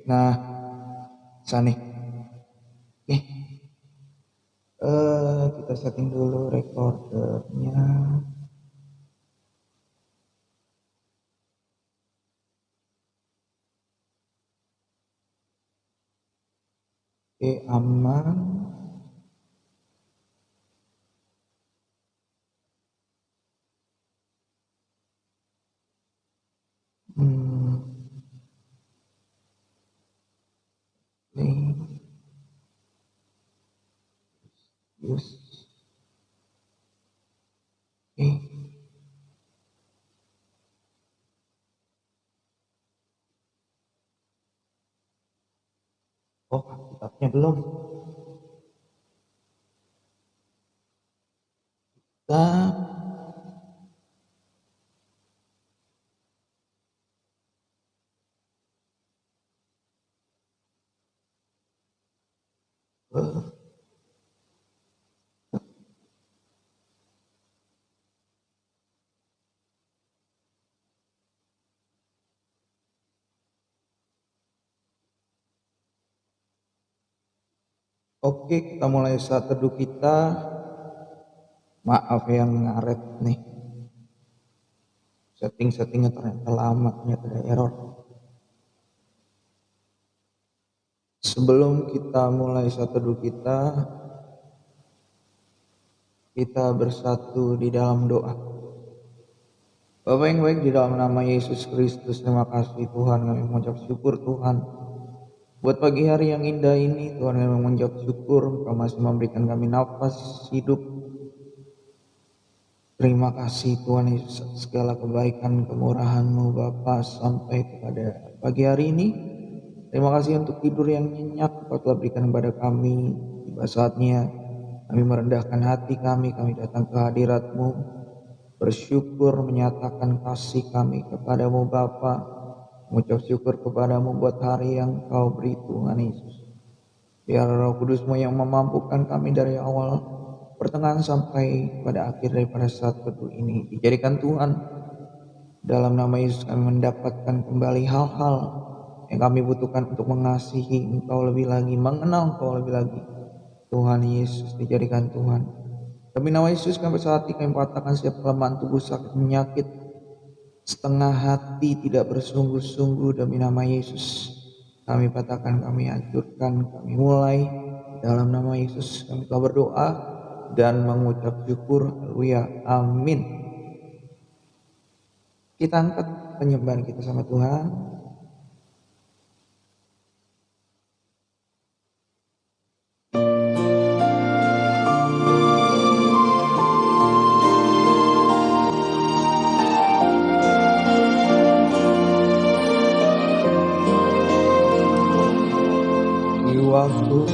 Nah, bisa nih. Oke. Kita setting dulu recordernya. Oke, aman. Use. Oke. Oh, kitabnya belum. Kitab. Oke, kita mulai saat teduh kita. Maaf yang ngaret nih. Setting-settingnya ternyata lama, ternyata ada error. Sebelum kita mulai saat teduh kita bersatu di dalam doa. Bapa yang baik, di dalam nama Yesus Kristus, terima kasih Tuhan, kami mengucap syukur Tuhan buat pagi hari yang indah ini. Tuhan, kami mengucap syukur Kau masih memberikan kami nafas hidup. Terima kasih Tuhan Yesus, segala kebaikan kemurahan-Mu Bapa sampai kepada pagi hari ini. Terima kasih untuk tidur yang nyenyak Kau telah berikan kepada kami. Tiba saatnya kami merendahkan hati kami datang ke hadirat-Mu, bersyukur menyatakan kasih kami kepadamu Bapa, mengucap syukur kepadamu buat hari yang Kau beri Tuhan Yesus. Biar Roh Kudus-Mu yang memampukan kami dari awal pertengahan sampai pada akhir daripada saat teduh ini dijadikan Tuhan. Dalam nama Yesus kami mendapatkan kembali hal-hal yang kami butuhkan untuk mengasihi Engkau lebih lagi, mengenal Engkau lebih lagi. Tuhan Yesus dijadikan Tuhan. Demi nama Yesus kami saat ini kami patahkan setiap kelemahan tubuh, sakit, penyakit, setengah hati tidak bersungguh-sungguh. Demi nama Yesus kami patahkan, kami hancurkan, kami mulai dalam nama Yesus kami telah berdoa dan mengucap syukur. Haleluya, amin. Kita angkat penyembahan kita sama Tuhan. Jiwaku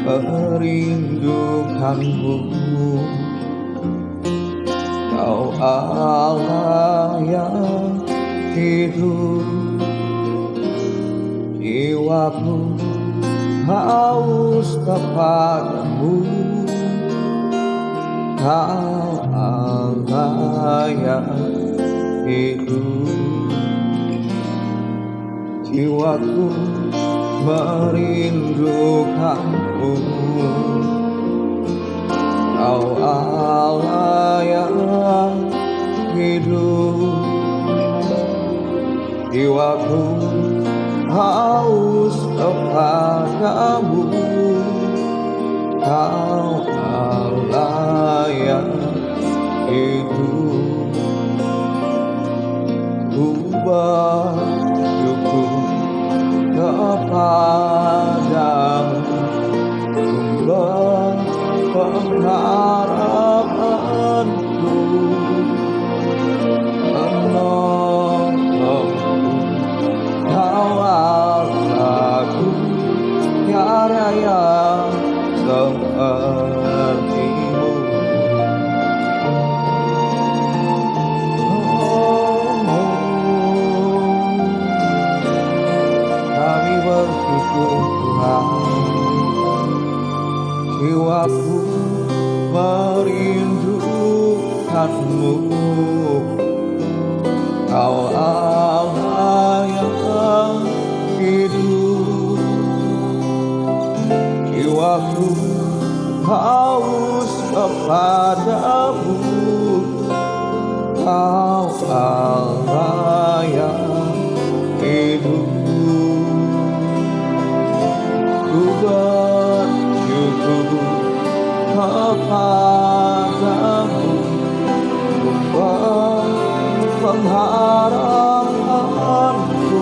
merindukanmu, Kau Allah yang hidup. Jiwaku haus kepadamu, Kau Allah yang hidup. Jiwaku merindukanmu, Kau Allah yang hidup. Jiwaku haus kepadamu, Kau Allah yang hidup. Ku bersyukur kepadamu, sumber pengharapanku, penolongku, Kau Allahku, tiada yang sepertimu. Kami bersyukur Tuhan. Jiwaku merindukanmu, Kau Allah yang hidup. haus kepadamu, Kau Allah yang hidup. Ku bersyukur kepadamu, Tuhan pengharapanku,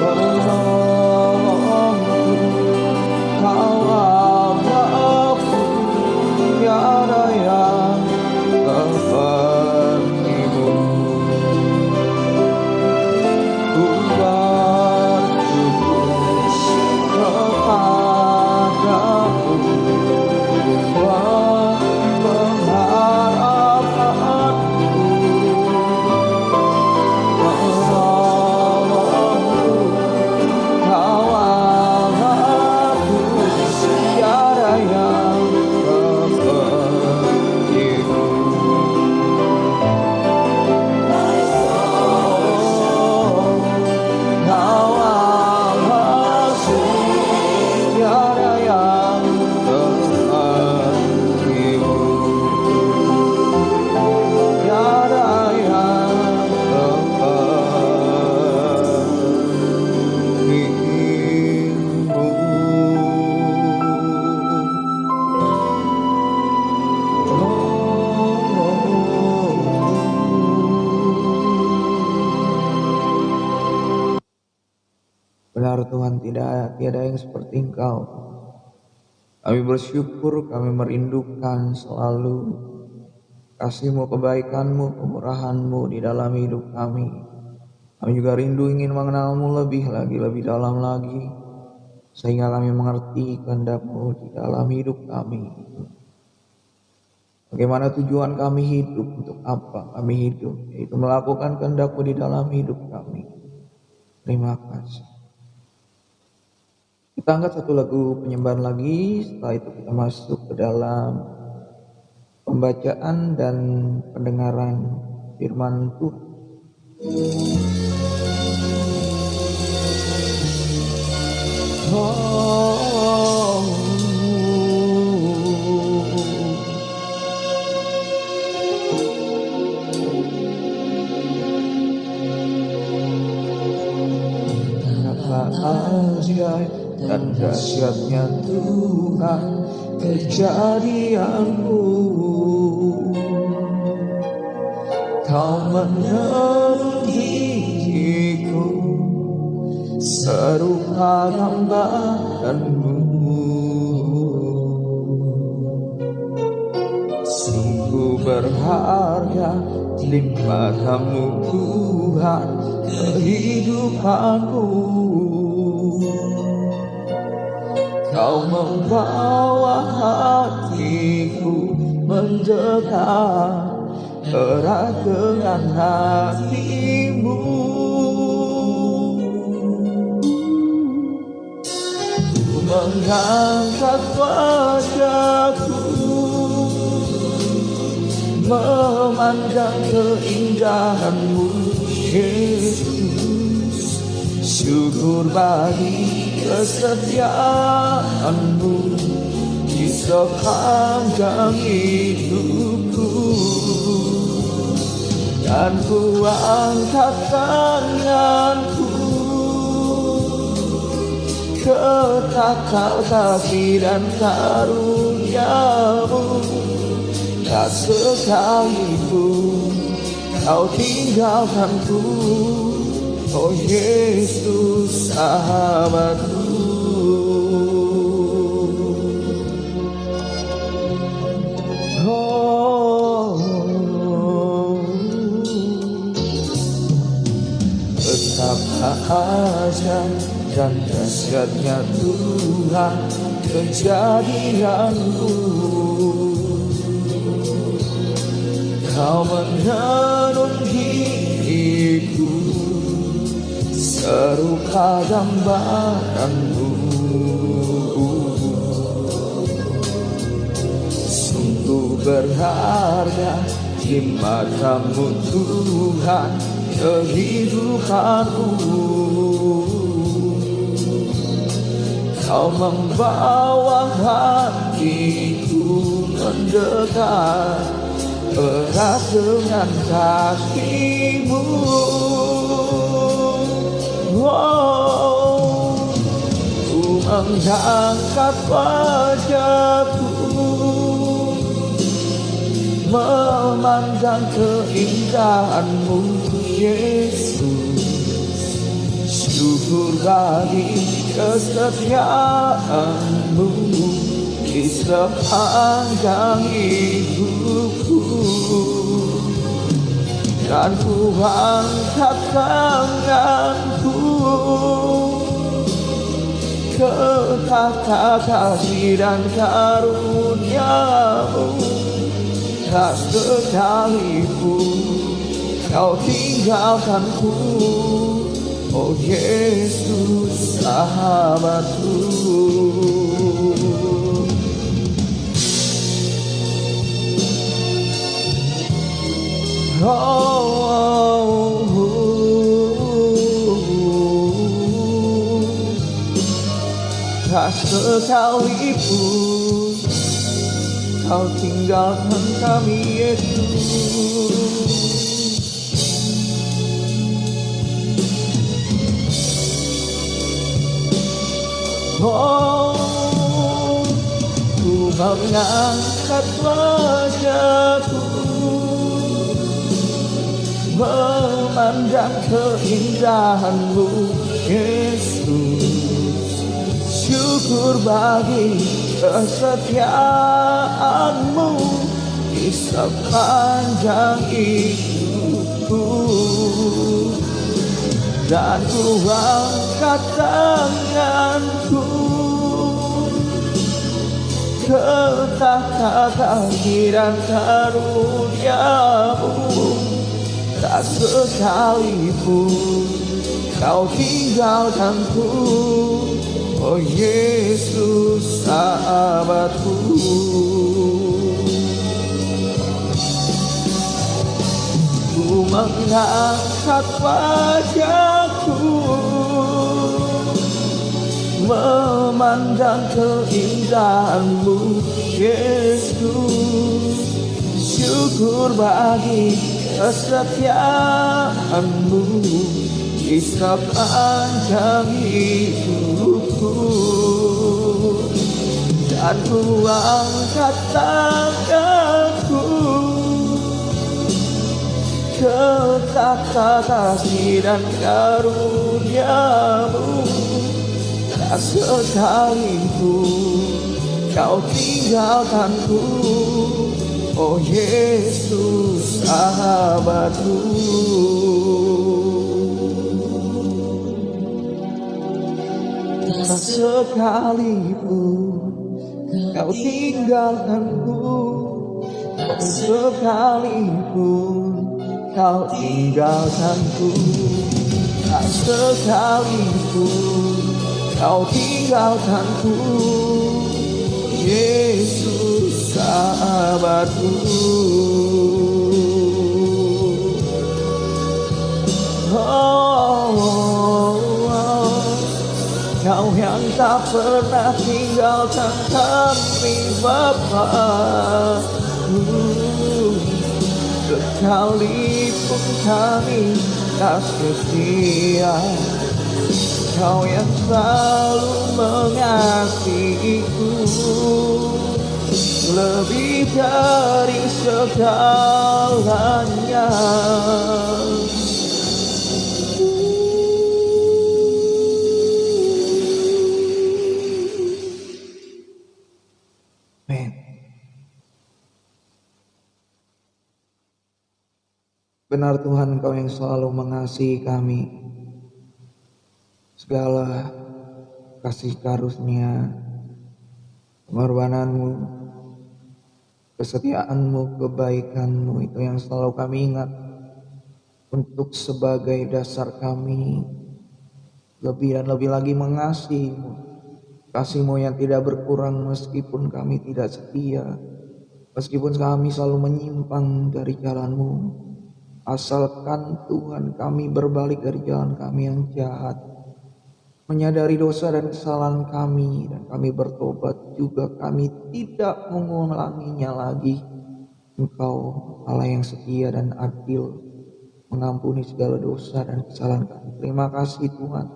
penolongku, Kau Allahku, tiada yang sepertimu. Ku bersyukur kepadamu, Tuhan pengharapanku, penolongku, Kau Allahku, tiada yang sepertimu. Kau Allahku, tiada yang sepertimu, tiada yang sepertimu. Benar Tuhan, tiada yang seperti Engkau. Kami bersyukur, kami merindukan selalu kasih-Mu, kebaikan-Mu, kemurahan-Mu di dalam hidup kami. Kami juga rindu ingin mengenal-Mu lebih lagi, lebih dalam lagi, sehingga kami mengerti kehendak-Mu di dalam hidup kami. Bagaimana tujuan kami hidup, untuk apa kami hidup, yaitu melakukan kehendak-Mu di dalam hidup kami. Terima kasih. Kita angkat satu lagu penyembahan lagi, setelah itu kita masuk ke dalam pembacaan dan pendengaran firman Tuhan. Ajaib dan dahsyatnya Tuhan kejadianmu, Kau menerangiku serupa gambaranmu. Sungguh berharga di matamu Tuhan kehidupanku. Kau membawa hatiku mendekat erat dengan hatimu. Ku mengangkat wajahku, memandang keindahanmu Yesus. Syukur bagi kesetiaanmu di sepanjang hidupku. Dan ku angkat tanganku, katakan kasih dan karuniamu. Tak sekalipun Kau tinggalkanku, oh Yesus sahabatku. Betapa ajaib dan dahsyatnya Tuhan kejadianmu. Kau menenungiku serupa gambaranmu. Sungguh berharga di matamu Tuhan kehidupanku. Kau membawa hatiku mendekat erat dengan kasih-Mu. Oh, ku mengangkat wajahku memandang keindahan-Mu, Yesus. Syukur bagi kesetiaan-Mu di sepanjang hidupku. Dan ku angkat tanganku ke tahta kasih dan karunia-Mu. Tak sekalipun Kau tinggalkanku, oh Yesus sahabatku. Tak sekalipun Kau tinggalkan kami, Yesus. Oh, ku mengangkat wajahku memandang keindahan-Mu, Yesus. Syukur bagi kesetiaan-Mu di sepanjang hidupku. Dan ku angkat tanganku ke tahta kasih dan karunia-Mu. Tak sekalipun Kau tinggalkanku, oh Yesus sahabatku. Ku mengangkat wajahku memandang keindahan-Mu, Yesus. Syukur bagi kesetiaan-Mu di sepanjang hidupku. Dan ku angkat tanganku ke tahta kasih dan karunia-Mu. Tak sekalipun Kau tinggalkanku, oh Yesus sahabatku. Tak sekalipun Kau tinggalkanku, tak sekalipun Kau tinggalkanku, tak sekalipun Kau tinggalkanku, Yesus sahabatku. Kau yang tak pernah tinggalkan kami, Bapa. Sekalipun kami tak setia, Kau yang selalu mengasihiku lebih dari segalanya. Amen. Benar Tuhan, Kau yang selalu mengasihi kami. Segala kasih karunia, pengorbanan-Mu, kesetiaan-Mu, kebaikan-Mu itu yang selalu kami ingat untuk sebagai dasar kami lebih dan lebih lagi mengasihi-Mu. Kasih-Mu yang tidak berkurang meskipun kami tidak setia, meskipun kami selalu menyimpang dari jalan-Mu. Asalkan Tuhan kami berbalik dari jalan kami yang jahat, menyadari dosa dan kesalahan kami, dan kami bertobat juga kami tidak mengulanginya lagi. Engkau Allah yang setia dan adil, mengampuni segala dosa dan kesalahan kami. Terima kasih Tuhan.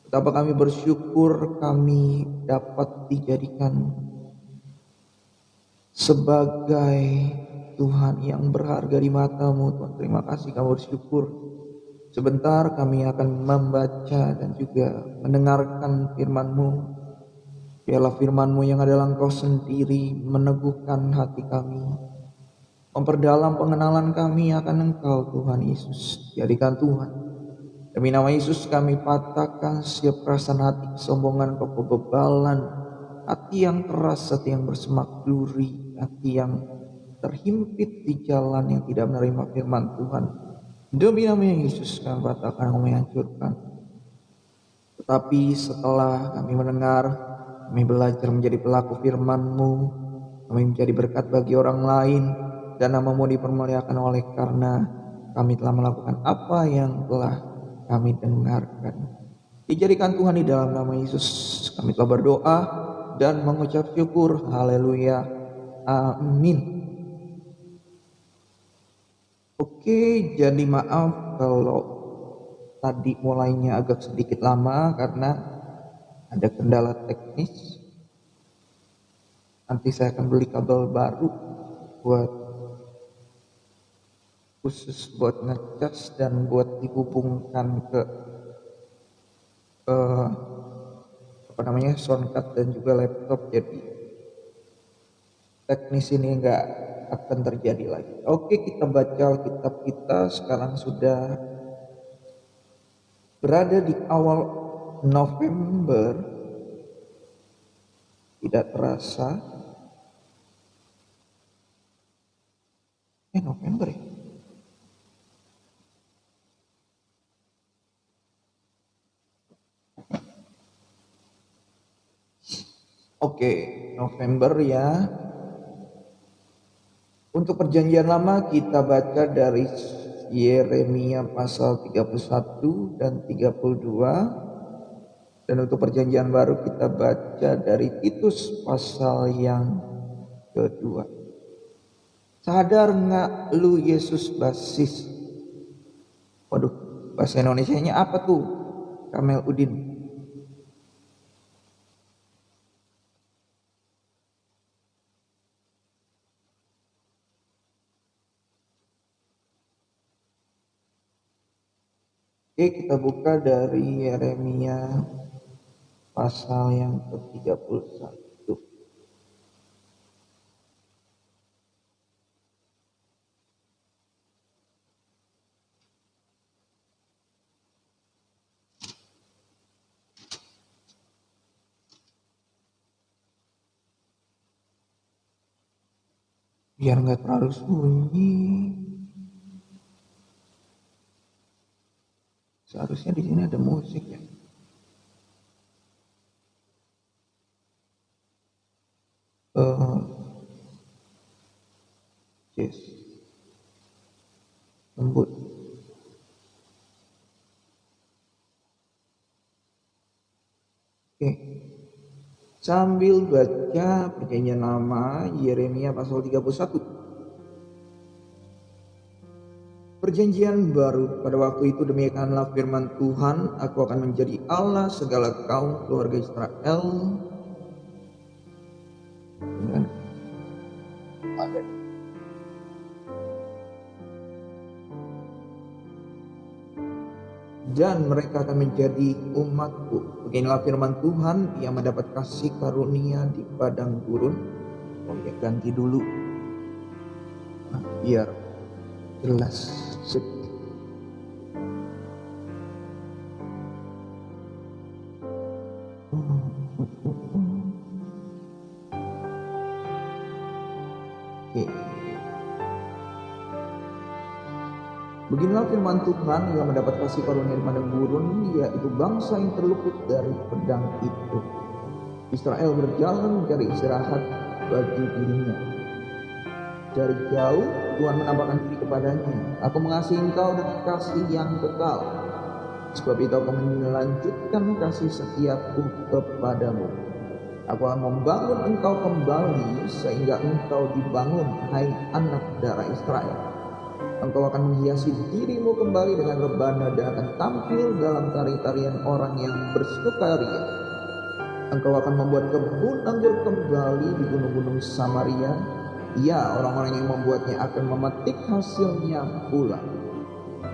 Betapa kami bersyukur kami dapat dijadikan sebagai Tuhan yang berharga di mata-Mu Tuhan. Terima kasih, kami bersyukur. Sebentar kami akan membaca dan juga mendengarkan firman-Mu. Biarlah firman-Mu yang adalah Engkau sendiri meneguhkan hati kami, memperdalam pengenalan kami akan Engkau Tuhan Yesus. Jadikan Tuhan, demi nama Yesus kami patahkan setiap perasaan hati kesombongan, kebebalan, hati yang keras, hati yang bersemak duri, hati yang terhimpit di jalan yang tidak menerima firman Tuhan. Demi nama Yesus kami patahkan, kami hancurkan. Tetapi setelah kami mendengar, kami belajar menjadi pelaku firman-Mu, kami menjadi berkat bagi orang lain, dan nama-Mu dipermuliakan oleh karena kami telah melakukan apa yang telah kami dengarkan. Dijadikan Tuhan di dalam nama Yesus kami telah berdoa dan mengucap syukur. Haleluya. Amin. Oke, jadi maaf kalau tadi mulainya agak sedikit lama karena ada kendala teknis. Nanti saya akan beli kabel baru khusus buat ngecas dan buat dihubungkan ke soundcard dan juga laptop, jadi teknis ini enggak akan terjadi lagi. Oke, kita baca Alkitab kita. Sekarang sudah berada di awal November, tidak terasa November ya. Oke, November ya. Untuk perjanjian lama kita baca dari Yeremia pasal 31 dan 32. Dan untuk perjanjian baru kita baca dari Titus pasal yang kedua. Sadar nggak lu Yesus basis? Waduh, bahasa Indonesianya apa tuh? Kamel Udin. Oke, kita buka dari Yeremia pasal yang ke-31. Biar nggak terlalu sunyi. Seharusnya di sini ada musik ya. Yes. Lembut. Oke. Sambil baca perjanjian lama Yeremia pasal 31. Perjanjian baru, pada waktu itu demikianlah firman Tuhan, aku akan menjadi Allah segala kaum keluarga Israel. Dan mereka akan menjadi umatku. Beginilah firman Tuhan, yang mendapat kasih karunia di padang gurun. Ya, ganti dulu biar jelas. Sip. Oke. Beginilah firman Tuhan, yang mendapat kasih karunia di padang gurun, yaitu bangsa yang terluput dari pedang itu. Israel berjalan mencari istirahat bagi dirinya. Dari jauh Tuhan menampakkan diri kepadanya. Aku mengasihi engkau dengan kasih yang kekal. Sebab itu aku melanjutkan kasih setiaku kepadamu. Aku akan membangun engkau kembali sehingga engkau dibangun, hai anak darah Israel. Engkau akan menghiasi dirimu kembali dengan rebana dan akan tampil dalam tari-tarian orang yang bersukaria. Engkau akan membuat kebun anggur kembali di gunung-gunung Samaria. Ya, orang-orang yang membuatnya akan memetik hasilnya pula.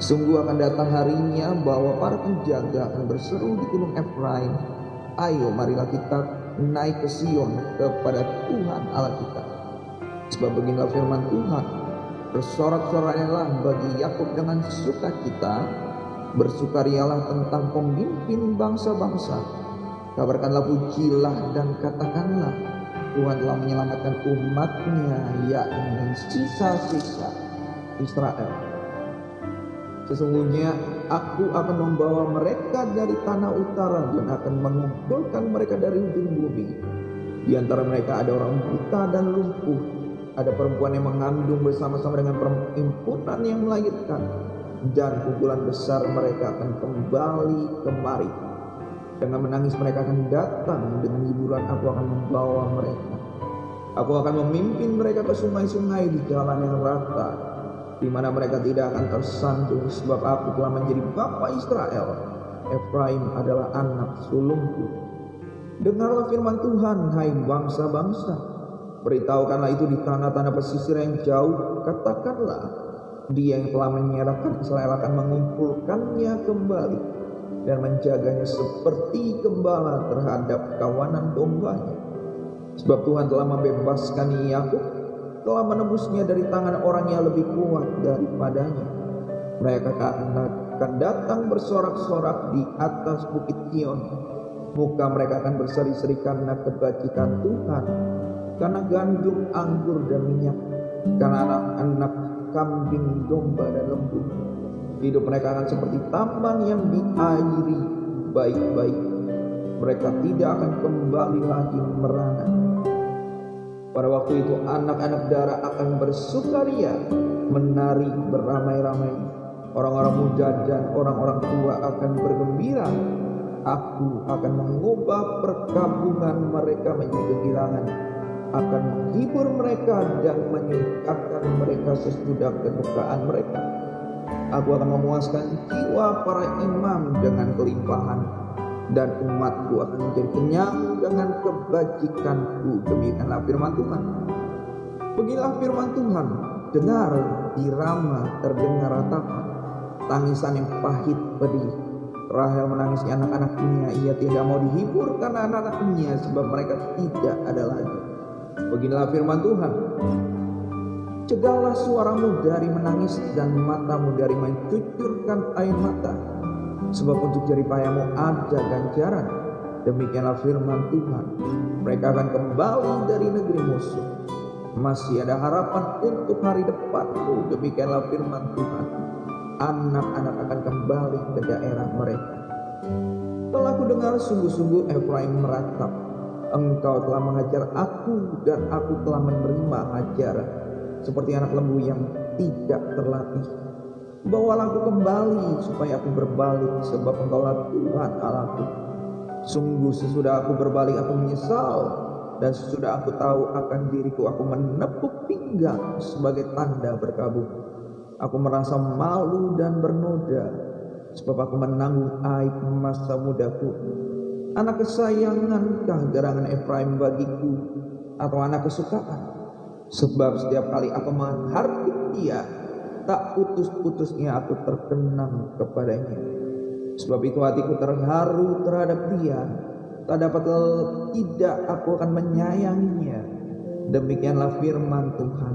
Sungguh akan datang harinya bahwa para penjaga akan berseru di gunung Efraim, ayo marilah kita naik ke Sion kepada Tuhan Allah kita. Sebab beginilah firman Tuhan, bersorak-soraklah bagi Yakub dengan sukacita, bersukarialah tentang pemimpin bangsa-bangsa. Kabarkanlah, pujilah dan katakanlah, Tuhan telah menyelamatkan umatnya, yakni sisa-sisa Israel. Sesungguhnya aku akan membawa mereka dari tanah utara dan akan mengumpulkan mereka dari ujung bumi. Di antara mereka ada orang buta dan lumpuh, ada perempuan yang mengandung bersama-sama dengan perempuan yang melahirkan, dan kumpulan besar mereka akan kembali kemari. Dengan menangis mereka akan datang, dengan hiburan aku akan membawa mereka. Aku akan memimpin mereka ke sungai-sungai di jalan yang rata, di mana mereka tidak akan tersandung, sebab aku telah menjadi bapa Israel. Efraim adalah anak sulungku. Dengarlah firman Tuhan, hai bangsa-bangsa. Beritahukanlah itu di tanah-tanah pesisir yang jauh. Katakanlah, Dia yang telah menyerahkan Israel akan mengumpulkannya kembali dan menjaganya seperti gembala terhadap kawanan dombanya. Sebab Tuhan telah membebaskan Yakub, telah menebusnya dari tangan orang yang lebih kuat daripadanya. Mereka akan datang bersorak-sorak di atas bukit Sion. Muka mereka akan berseri-seri karena kebajikan Tuhan, karena gandum, anggur dan minyak, karena anak-anak kambing, domba dan lembu. Hidup mereka akan seperti taman yang diairi baik-baik. Mereka tidak akan kembali lagi merana. Pada waktu itu anak-anak darah akan bersukaria, menari beramai-ramai. Orang-orang muda dan orang-orang tua akan bergembira. Aku akan mengubah perkabungan mereka menjadi kegirangan, akan menghibur mereka dan menyingkapkan mereka sesudah kedukaan mereka. Aku akan memuaskan jiwa para imam dengan kelimpahan, dan umatku akan menjadi kenyang dengan kebajikanku. Demikianlah firman Tuhan. Beginilah firman Tuhan. Dengar di Rama terdengar ratapan, tangisan yang pahit pedih. Rahel menangisi anak-anaknya, ia tidak mau dihibur karena anak-anaknya, sebab mereka tidak ada lagi. Beginilah firman Tuhan. Cegahlah suaramu dari menangis dan matamu dari mencucurkan air mata, sebab untuk jeripayamu ada ganjaran. Demikianlah firman Tuhan. Mereka akan kembali dari negeri musuh. Masih ada harapan untuk hari depanmu. Demikianlah firman Tuhan. Anak-anak akan kembali ke daerah mereka. Telah ku dengar sungguh-sungguh Efraim meratap, engkau telah mengajar aku dan aku telah menerima ajaran, seperti anak lembu yang tidak terlatih. Bawalah aku kembali supaya aku berbalik, sebab engkaulah Tuhan Allahku. Sungguh sesudah aku berbalik aku menyesal, dan sesudah aku tahu akan diriku aku menepuk pinggang sebagai tanda berkabung. Aku merasa malu dan bernoda, sebab aku menanggung aib masa mudaku. Anak kesayangankah gerangan Efraim bagiku, atau anak kesukaan? Sebab setiap kali aku menghardik dia, tak putus-putusnya aku terkenang kepadanya. Sebab itu hatiku terharu terhadap dia, tak dapat tidak aku akan menyayanginya. Demikianlah firman Tuhan.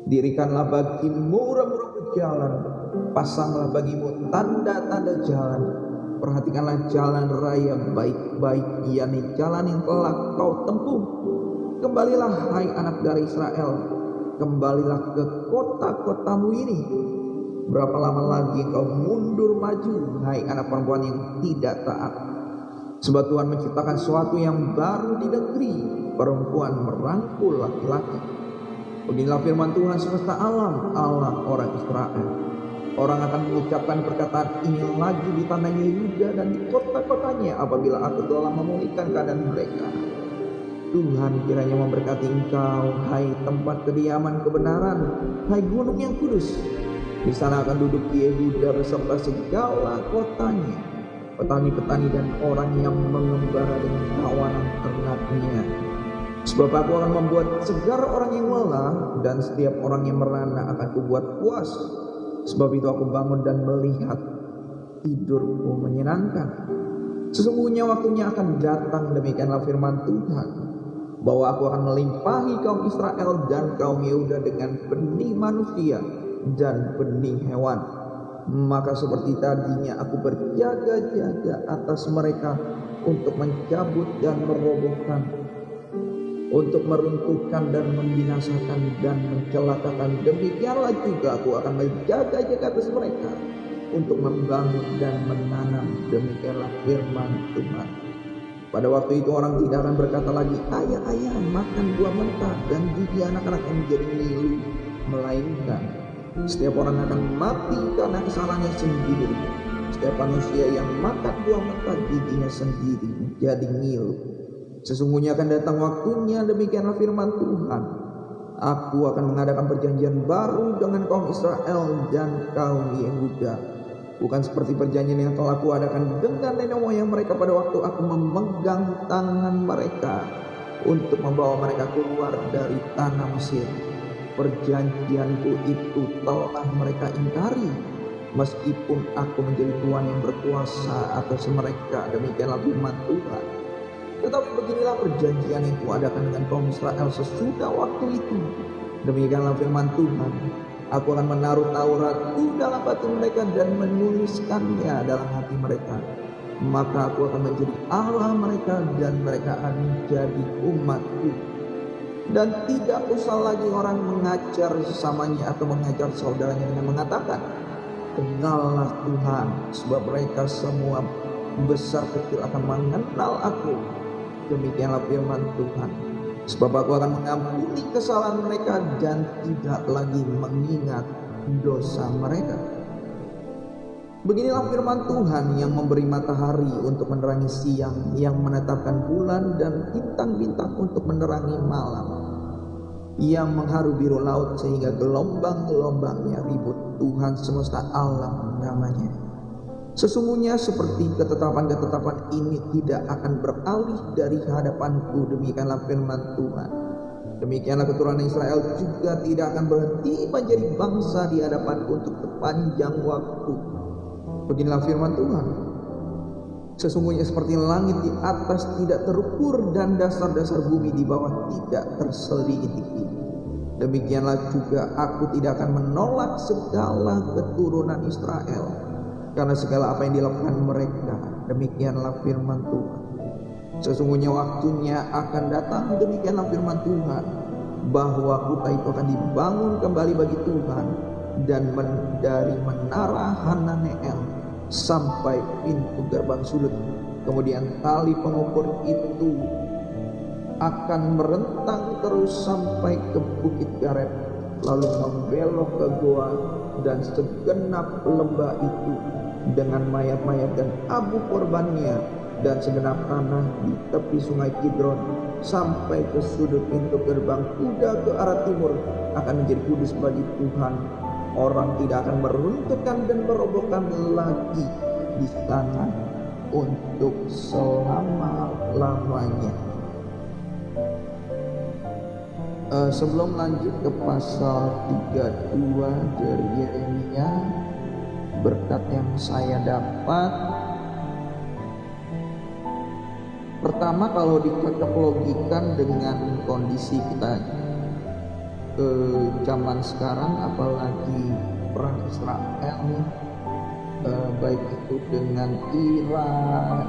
Dirikanlah bagimu rambu-rambu jalan, pasanglah bagimu tanda-tanda jalan. Perhatikanlah jalan raya baik-baik, yakni jalan yang telah kau tempuh. Kembalilah hai anak dari Israel, kembalilah ke kota-kotamu ini. Berapa lama lagi engkau mundur maju, hai anak perempuan yang tidak taat? Sebab Tuhan menciptakan sesuatu yang baru di negeri, perempuan merangkul laki-laki. Beginilah firman Tuhan semesta alam, Allah orang Israel. Orang akan mengucapkan perkataan ini lagi di tanah Yehuda dan di kota-kotanya apabila aku telah memulihkan keadaan mereka. Tuhan kiranya memberkati engkau, hai tempat kediaman kebenaran, hai gunung yang kudus. Di sana akan duduk Yehuda beserta segala kotanya, petani-petani dan orang yang mengembara dengan kawanan ternaknya. Sebab aku akan membuat segar orang yang lelah, dan setiap orang yang merana akan kubuat puas. Sebab itu aku bangun dan melihat, tidurku menyenangkan. Sesungguhnya waktunya akan datang, demikianlah firman Tuhan, bahwa aku akan melimpahi kaum Israel dan kaum Yehuda dengan benih manusia dan benih hewan. Maka seperti tadinya aku berjaga-jaga atas mereka untuk mencabut dan merobohkan, untuk meruntuhkan dan membinasakan dan mencelakakan, demikianlah juga aku akan berjaga-jaga atas mereka untuk membangun dan menanam, demikianlah firman Tuhan. Pada waktu itu orang tidak akan berkata lagi, ayah makan buah mentah, dan gigi anak-anak yang menjadi ngilu, melainkan setiap orang akan mati karena kesalahannya sendiri. Setiap manusia yang makan buah mentah, giginya sendiri menjadi ngilu. Sesungguhnya akan datang waktunya, demikianlah firman Tuhan, aku akan mengadakan perjanjian baru dengan kaum Israel dan kaum Yehuda, bukan seperti perjanjian yang telah kuadakan dengan nenek moyang mereka pada waktu aku memegang tangan mereka untuk membawa mereka keluar dari tanah Mesir. Perjanjianku itu telah mereka ingkari, meskipun aku menjadi Tuhan yang berkuasa atas mereka, demikianlah firman Tuhan. Tetapi beginilah perjanjian yang kuadakan dengan kaum Israel sesudah waktu itu, demikianlah firman Tuhan, aku akan menaruh Tauratku dalam batin mereka dan menuliskannya dalam hati mereka. Maka aku akan menjadi Allah mereka dan mereka akan menjadi umatku. Dan tidak usah lagi orang mengajar sesamanya atau mengajar saudaranya dengan mengatakan, kenallah Tuhan, sebab mereka semua besar kecil akan mengenal aku. Demikianlah firman Tuhan. Sebab aku akan mengampuni kesalahan mereka dan tidak lagi mengingat dosa mereka. Beginilah firman Tuhan yang memberi matahari untuk menerangi siang, yang menetapkan bulan dan bintang-bintang untuk menerangi malam, yang mengharu biru laut sehingga gelombang-gelombangnya ribut. Tuhan semesta alam namanya. Sesungguhnya seperti ketetapan-ketetapan ini tidak akan beralih dari hadapanku, demikianlah firman Tuhan. Demikianlah keturunan Israel juga tidak akan berhenti menjadi bangsa di hadapanku untuk sepanjang waktu. Beginilah firman Tuhan. Sesungguhnya seperti langit di atas tidak terukur dan dasar-dasar bumi di bawah tidak terselidiki, demikianlah juga aku tidak akan menolak segala keturunan Israel karena segala apa yang dilakukan mereka. Demikianlah firman Tuhan. Sesungguhnya waktunya akan datang, demikianlah firman Tuhan, bahwa kota itu akan dibangun kembali bagi Tuhan, dan dari menara Hananeel sampai pintu gerbang sudut. Kemudian tali pengukur itu akan merentang terus sampai ke Bukit Gareb, lalu membelok ke Goa dan segenap lembah itu dengan mayat-mayat dan abu korbannya, dan segenap tanah di tepi sungai Kidron sampai ke sudut pintu gerbang kuda ke arah timur akan menjadi kudus bagi Tuhan. Orang tidak akan meruntuhkan dan merobohkan lagi di sana untuk selama-lamanya. Sebelum lanjut ke pasal 32 dari Yeremia, berkat yang saya dapat, pertama, kalau dicocok logikan dengan kondisi kita zaman sekarang, apalagi perang Israel, baik itu dengan Iran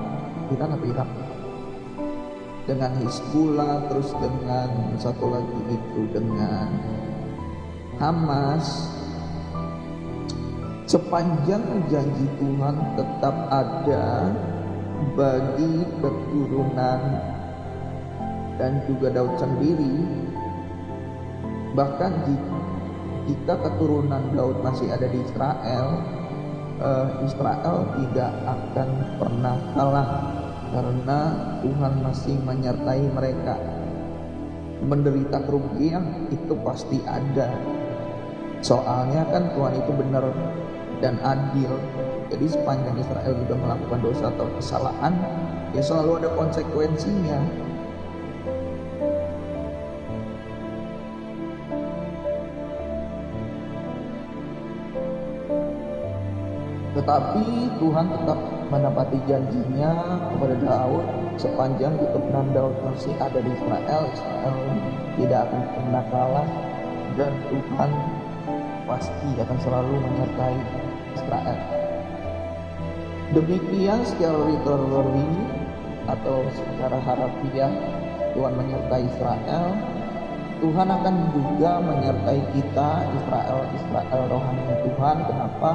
dengan Hizbullah, terus dengan satu lagi itu dengan Hamas, sepanjang janji Tuhan tetap ada bagi keturunan dan juga Daud sendiri. Bahkan jika keturunan Daud masih ada di Israel, Israel tidak akan pernah kalah karena Tuhan masih menyertai mereka. Menderita kerugian itu pasti ada, soalnya kan Tuhan itu benar dan adil. Jadi sepanjang Israel juga melakukan dosa atau kesalahan, ya selalu ada konsekuensinya. Tetapi Tuhan tetap menepati janjinya kepada Daud. Sepanjang keturunan Daud masih ada di Israel, Israel tidak akan pernah kalah, dan Tuhan pasti akan selalu menyertai Israel. Demikian secara literally atau secara harfiah Tuhan menyertai Israel. Tuhan akan juga menyertai kita, Israel rohani Tuhan. Kenapa?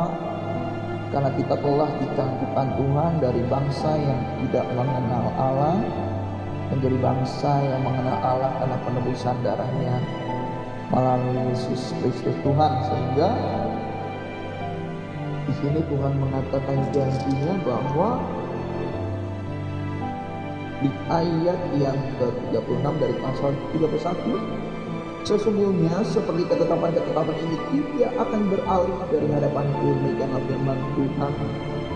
Karena kita telah ditentukan Tuhan dari bangsa yang tidak mengenal Allah menjadi bangsa yang mengenal Allah karena penebusan darahnya melalui Yesus Kristus Tuhan. Sehingga di sini Tuhan mengatakan janjinya bahwa di ayat yang ke-36 dari pasal 31, sesungguhnya seperti ketetapan-ketetapan ini tidak akan beralih dari hadapanku, demikianlah firman Tuhan.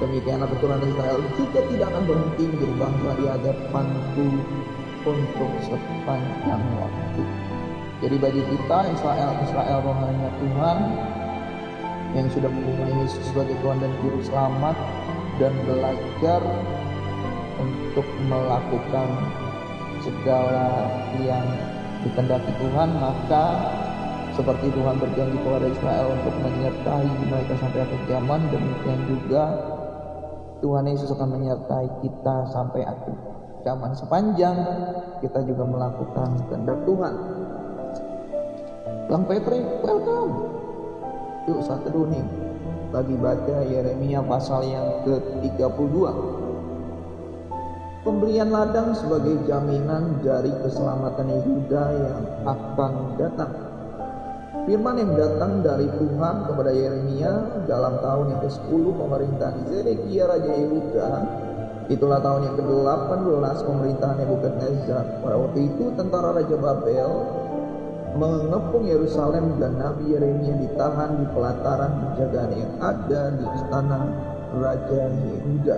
Demikianlah keturunan Israel juga tidak akan berhenti menjadi bangsa di hadapanku untuk sepanjang waktu. Jadi bagi kita Israel rohaninya Tuhan yang sudah menerima Yesus sebagai Tuhan dan Juru Selamat dan belajar untuk melakukan segala yang dikehendaki Tuhan, maka seperti Tuhan berjanji kepada Israel untuk menyertai mereka sampai akhir zaman, demikian juga Tuhan Yesus akan menyertai kita sampai akhir zaman. Sepanjang kita juga melakukan kehendak Tuhan. Bang Petri, welcome. Yuk saat teduh nih, lagi baca Yeremia pasal yang ke-32. Pembelian ladang sebagai jaminan dari keselamatan Yehuda yang akan datang. Firman yang datang dari Tuhan kepada Yeremia dalam tahun yang ke-10 pemerintahan Zedekia Raja Yehuda. Itulah tahun yang ke-18 pemerintahan Nebukadnezar. Pada waktu itu tentara Raja Babel mengepung Yerusalem dan Nabi Yeremia ditahan di pelataran penjagaan yang ada di istana Raja Yehuda.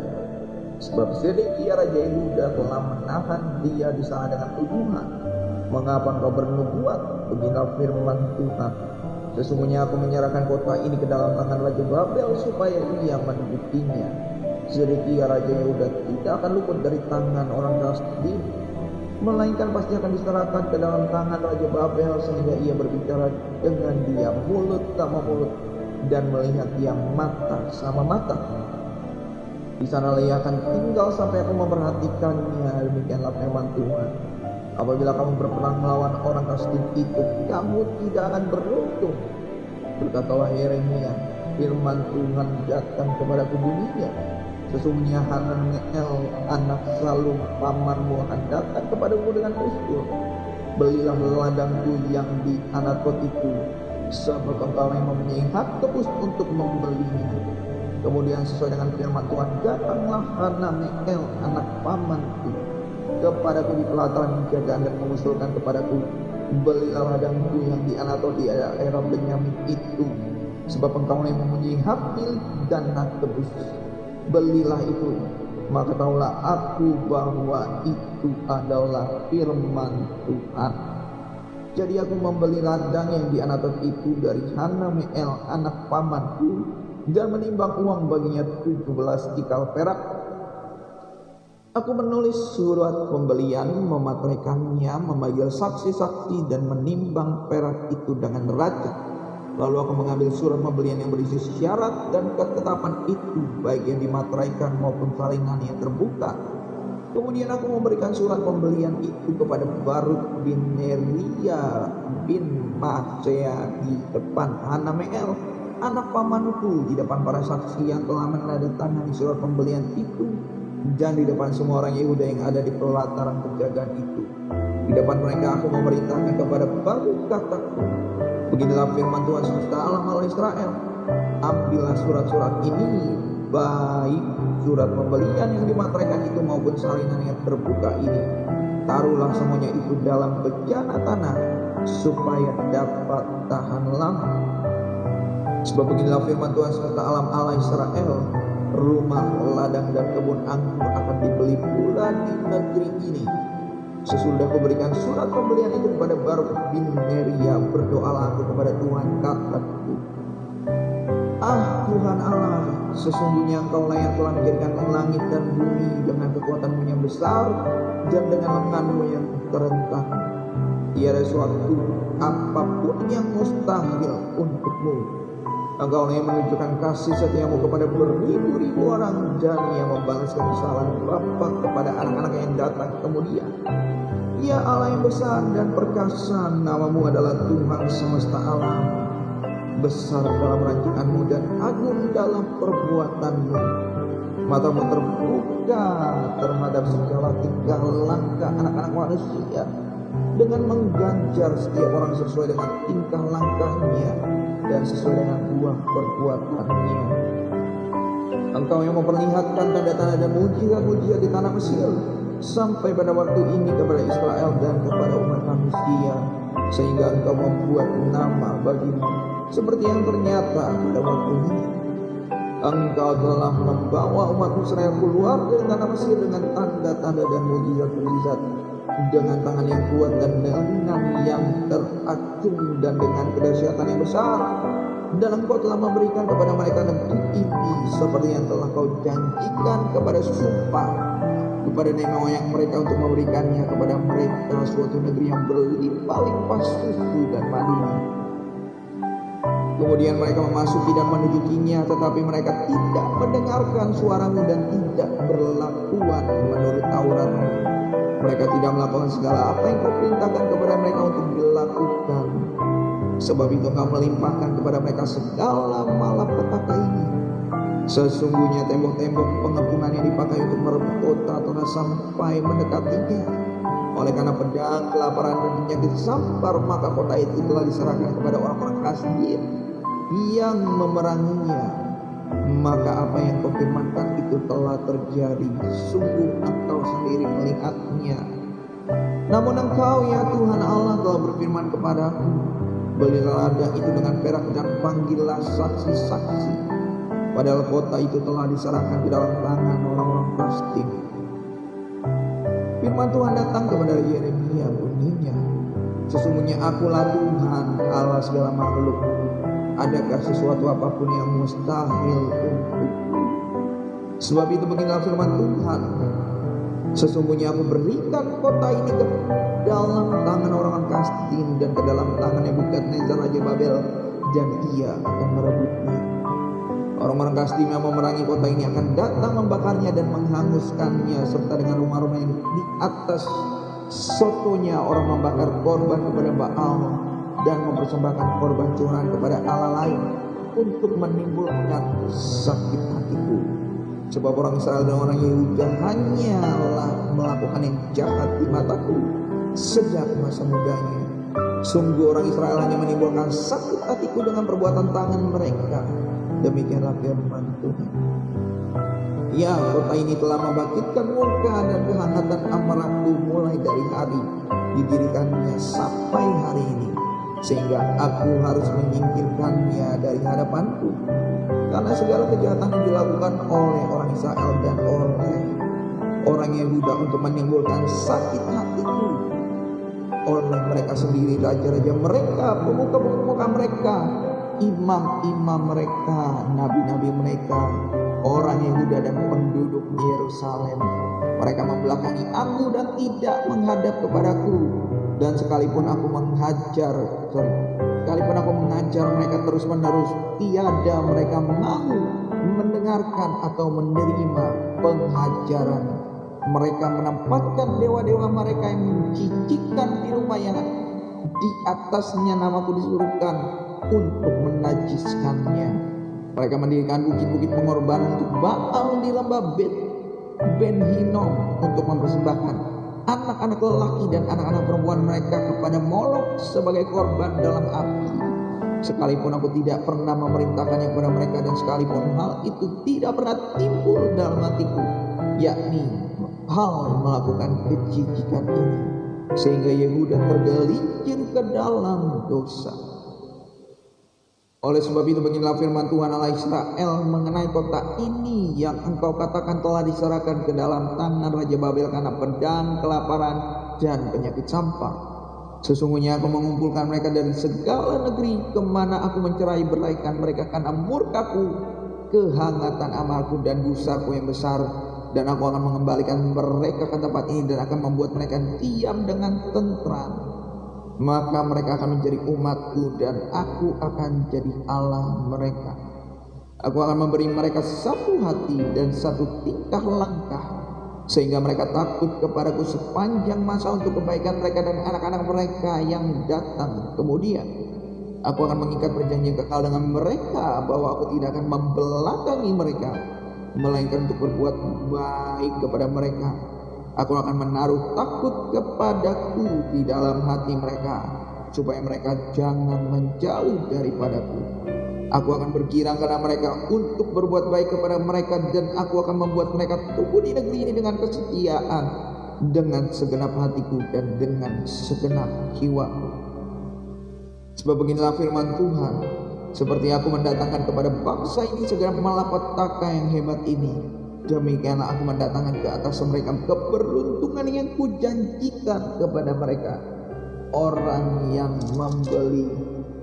Sebab Zedekia Raja Yehuda telah menahan dia di sana dengan tuduhan, mengapa engkau bernubuat? Beginilah firman Tuhan, sesungguhnya aku menyerahkan kota ini ke dalam tangan Raja Babel supaya ia mendudukinya. Zedekia Raja Yehuda tidak akan luput dari tangan orang Kasdim, melainkan pasti akan diserahkan ke dalam tangan Raja Babel, sehingga ia berbicara dengan dia mulut sama mulut dan melihat dia mata sama mata. Di sana ia akan tinggal sampai aku memperhatikannya. Demikianlah firman Tuhan. Apabila kamu berperang melawan orang Kasdim itu, kamu tidak akan beruntung. Berkatalah Yeremia, firman Tuhan datang kepadaku bunyinya, sesungguhnya Hananeel anak Salum pamanmu akan datang kepadamu dengan usul, belilah ladangku yang di Anatot itu, sebab engkau yang mempunyai hak tebus untuk membelinya. Kemudian sesuai dengan firman Tuhan, datanglah Hananeel anak pamanku kepadaku di pelataran penjagaan dan mengusulkan kepadaku, belilah ladangku yang di Anatot di daerah Benyamin itu, sebab engkau yang mempunyai hak milik dan hak tebus, belilah itu. Maka tahulah aku bahwa itu adalah firman Tuhan. Jadi aku membeli ladang yang di Anatot itu dari Hananeel anak pamanku dan menimbang uang baginya 17 tikal perak. Aku menulis surat pembelian, memateraikannya, memanggil saksi-saksi dan menimbang perak itu dengan neraca. Lalu aku mengambil surat pembelian yang berisi syarat dan ketetapan itu, baik yang dimateraikan maupun salinan yang terbuka. Kemudian aku memberikan surat pembelian itu kepada Baruk bin Neria bin Masea di depan Hananeel anak pamanku, di depan para saksi yang telah menandatangani surat pembelian itu, dan di depan semua orang Yehuda yang ada di pelataran penjagaan itu. Di depan mereka aku memerintahkan kepada baru kataku. Beginilah firman Tuhan semesta alam Allah Israel. Ambillah surat-surat ini, baik surat pembelian yang dimateraikan itu maupun salinan yang terbuka ini. Taruhlah semuanya itu dalam bejana tanah, supaya dapat tahan lama. Sebab beginilah firman Tuhan semesta alam Allah Israel. Rumah, ladang, dan kebun anggur akan dibeli pula di negeri ini. Sesudah aku berikan surat pembelian itu kepada Baruk bin Neria, berdoalah aku kepada Tuhan kataku, ah Tuhan Allah, sesungguhnya Engkau lah yang telah menjadikan langit dan bumi dengan kekuatan-Mu yang besar dan dengan lengan-Mu yang terentang. Tiada suatu apapun yang mustahil untuk-Mu. Engkau yang menunjukkan kasih setiamu kepada beribu-ribu orang, dan yang membalaskan kesalahan bapa kepada anak-anak yang datang kemudian. Ya Allah yang besar dan perkasa, namamu adalah Tuhan semesta alam. Besar dalam rancangan-Mu dan agung dalam perbuatan-Mu. Matamu terbuka terhadap segala tingkah langkah anak-anak manusia, dengan mengganjar setiap orang sesuai dengan tingkah langkahnya dan sesuai dengan buah perbuatannya. Engkau yang memperlihatkan tanda-tanda dan mujizat-mujizat di tanah Mesir sampai pada waktu ini kepada Israel dan kepada umat manusia, sehingga Engkau membuat nama bagimu seperti yang ternyata pada waktu ini. Engkau telah membawa umat Israel keluar dari tanah Mesir dengan tanda-tanda dan mujizat-mujizat, dengan tangan yang kuat dan dengan yang teracung dan dengan kedahsyatan yang besar. Dan Engkau telah memberikan kepada mereka negeri ini seperti yang telah Kau janjikan kepada sumpah kepada nenek moyang mereka untuk memberikannya kepada mereka, suatu negeri yang berlimpah-limpah susu dan madunya. Kemudian mereka memasuki dan mendudukinya, tetapi mereka tidak mendengarkan suara-Mu dan tidak berlakuan menurut Taurat-Mu. Mereka tidak melakukan segala apa yang Kau perintahkan kepada mereka untuk dilakukan. Sebab itu Kau melimpahkan kepada mereka segala malapetaka ini. Sesungguhnya tembok-tembok pengepungan yang dipakai untuk merebut kota telah sampai mendekatinya. Oleh karena pedang, kelaparan, dan penyakit sampar, maka kota itu telah diserahkan kepada orang-orang Kasdim yang memeranginya. Maka apa yang Kau firmankan itu telah terjadi. Sungguh Engkau sendiri melihatnya. Namun Engkau ya Tuhan Allah telah berfirman kepadaku, belilah ladang itu dengan perak dan panggillah saksi-saksi. Padahal kota itu telah diserahkan ke dalam tangan orang-orang Kasdim. Firman Tuhan datang kepada Yeremia, bunyinya, sesungguhnya Akulah Tuhan Allah segala makhluk. Adakah sesuatu apapun yang mustahil untukku? Sebab itu beginilah firman Tuhan, sesungguhnya Aku berikan kota ini ke dalam tangan orang-orang Kasdim dan ke dalam tangan Nebukadnezar Raja Babel, dan ia akan merebutnya. Orang-orang Kasdim yang memerangi kota ini akan datang membakarnya dan menghanguskannya, serta dengan rumah-rumah yang di atas sotonya orang membakar korban kepada Baal dan mempersembahkan korban curahan kepada Allah lain untuk menimbulkan sakit hatiku. Sebab orang Israel dan orang Yehuda hanyalah melakukan yang jahat di mataku sejak masa mudanya. Sungguh orang Israel hanya menimbulkan sakit hatiku dengan perbuatan tangan mereka. Demikianlah firman Tuhan. Ya, kota ini telah membangkitkan murka dan kehangatan amarahku mulai dari hari didirikannya sampai hari ini, sehingga aku harus menyingkirkannya dari hadapanku. Karena segala kejahatan yang dilakukan oleh orang Israel dan oleh orang Yehuda untuk menimbulkan sakit hatiku oleh mereka sendiri, raja-raja mereka, pemuka-pemuka mereka, imam-imam mereka, nabi-nabi mereka, orang Yehuda dan penduduk Yerusalem. Mereka membelakangi aku dan tidak menghadap kepadaku. Dan sekalipun aku mengajar mereka terus-menerus, tiada mereka mau mendengarkan atau menerima pengajaran. Mereka menempatkan dewa-dewa mereka yang menjijikkan di rumah yang di atasnya namaku disuruhkan untuk menajiskannya. Mereka mendirikan bukit-bukit pengorbanan untuk Baal di lembah Ben Hinnom untuk mempersembahkan anak-anak lelaki dan anak-anak perempuan mereka kepada Molok sebagai korban dalam api. Sekalipun aku tidak pernah memerintahkannya kepada mereka, dan sekalipun hal itu tidak pernah timbul dalam hatiku, yakni hal melakukan kejijikan ini, sehingga Yehuda tergelincir ke dalam dosa. Oleh sebab itu beginilah firman Tuhan Allah Israel mengenai kota ini yang engkau katakan telah diserahkan ke dalam tangan Raja Babel karena pedang, kelaparan, dan penyakit sampar. Sesungguhnya aku mengumpulkan mereka dari segala negeri kemana aku mencerai beraikan mereka karena murkaku, kehangatan amarku, dan gusarku yang besar. Dan aku akan mengembalikan mereka ke tempat ini dan akan membuat mereka diam dengan tentram. Maka mereka akan menjadi umatku dan aku akan jadi Allah mereka. Aku akan memberi mereka satu hati dan satu tingkah langkah, sehingga mereka takut kepadaku sepanjang masa untuk kebaikan mereka dan anak-anak mereka yang datang kemudian. Aku akan mengikat perjanjian kekal dengan mereka bahwa aku tidak akan membelakangi mereka, melainkan untuk berbuat baik kepada mereka. Aku akan menaruh takut kepadaku di dalam hati mereka, supaya mereka jangan menjauh daripadaku. Aku akan bergirang karena mereka untuk berbuat baik kepada mereka, dan aku akan membuat mereka tumbuh di negeri ini dengan kesetiaan, dengan segenap hatiku dan dengan segenap jiwaku. Sebab beginilah firman Tuhan, seperti aku mendatangkan kepada bangsa ini segenap malapetaka yang hebat ini, demikianlah aku mendatangkan ke atas mereka keberuntungan yang kujanjikan kepada mereka. Orang yang membeli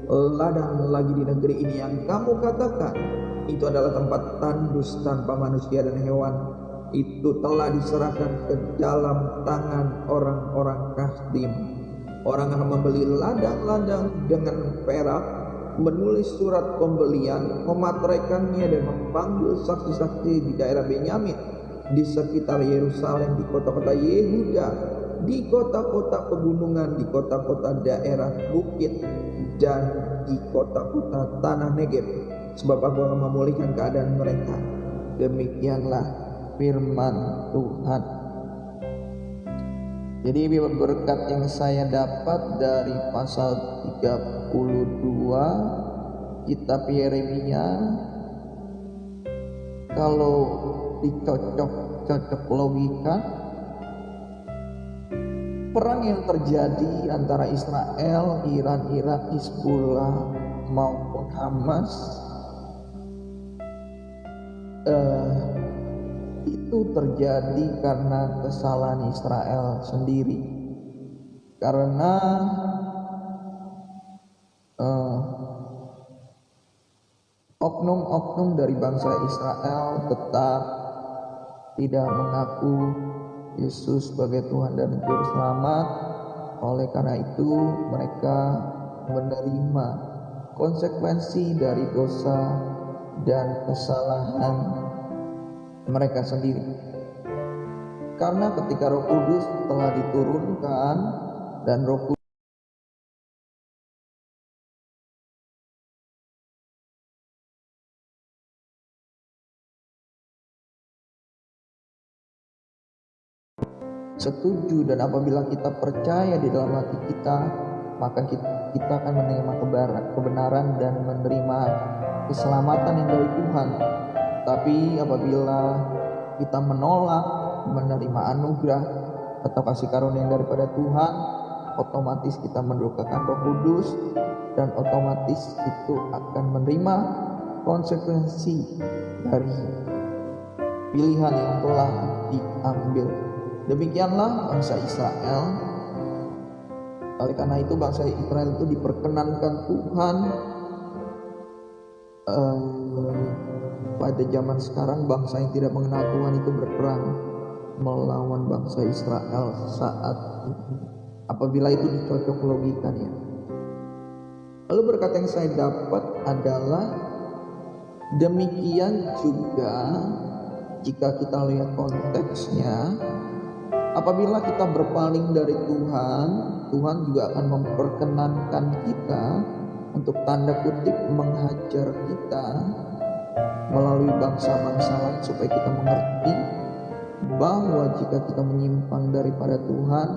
ladang lagi di negeri ini yang kamu katakan itu adalah tempat tandus tanpa manusia dan hewan, itu telah diserahkan ke dalam tangan orang-orang Kasdim. Orang akan membeli ladang-ladang dengan perak, menulis surat pembelian, memateraikannya, dan memanggil saksi-saksi di daerah Benyamin, di sekitar Yerusalem, di kota-kota Yehuda, di kota-kota pegunungan, di kota-kota daerah bukit, dan di kota-kota tanah Negeb, sebab aku akan memulihkan keadaan mereka. Demikianlah firman Tuhan. Jadi berkat yang saya dapat dari pasal 32 kitab Yeremia, kalau dicocok logika, perang yang terjadi antara Israel, Iran, Irak, Hizbullah maupun Hamas itu terjadi karena kesalahan Israel sendiri, karena oknum-oknum dari bangsa Israel tetap tidak mengaku Yesus sebagai Tuhan dan Juru Selamat. Oleh karena itu mereka menerima konsekuensi dari dosa dan kesalahan mereka sendiri. Karena ketika Roh Kudus telah diturunkan dan Roh Kudus setuju, dan apabila kita percaya di dalam hati kita, maka kita akan menerima kebenaran dan menerima keselamatan yang dari Tuhan. Tapi apabila kita menolak menerima anugerah atau kasih karunia yang daripada Tuhan, otomatis kita mendukakan Roh Kudus, dan otomatis itu akan menerima konsekuensi dari pilihan yang telah diambil. Demikianlah bangsa Israel. Oleh karena itu bangsa Israel itu diperkenankan Tuhan. Pada zaman sekarang bangsa yang tidak mengenal Tuhan itu berperang melawan bangsa Israel saat ini, apabila itu dicocok logikanya. Lalu berkat yang saya dapat adalah demikian juga jika kita lihat konteksnya, apabila kita berpaling dari Tuhan, Tuhan juga akan memperkenankan kita untuk tanda kutip menghajar kita melalui bangsa-bangsa lain supaya kita mengerti bahwa jika kita menyimpang daripada Tuhan,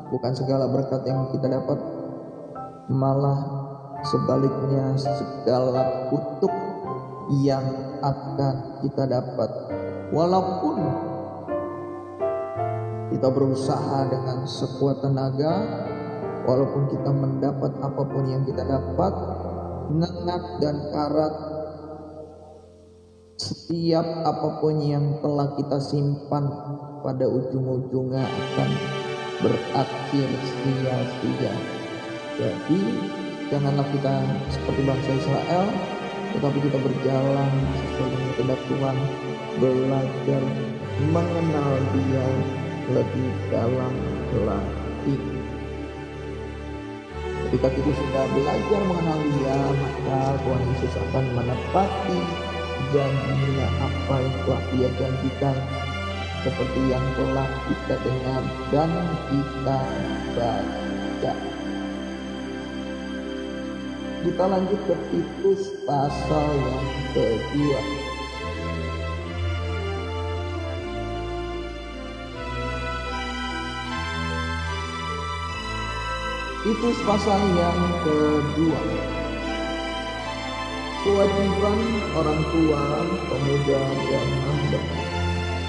bukan segala berkat yang kita dapat, malah sebaliknya segala kutuk yang akan kita dapat. Walaupun kita berusaha dengan sekuat tenaga, walaupun kita mendapat apapun yang kita dapat, nengat dan karat setiap apapun yang telah kita simpan pada ujung-ujungnya akan berakhir sia-sia. Jadi janganlah kita seperti bangsa Israel, tetapi kita berjalan sesuai dengan kehendak Tuhan, belajar mengenal Dia lebih dalam lagi. Ketika kita sudah belajar mengenal Dia, maka Tuhan Yesus akan menepati janjinya apa yang telah Dia janjikan, seperti yang telah kita dengar dan kita baca. Kita lanjut ke Titus pasal yang kedua. Titus pasal yang kedua. Kewajiban orang tua, pemuda dan hamba.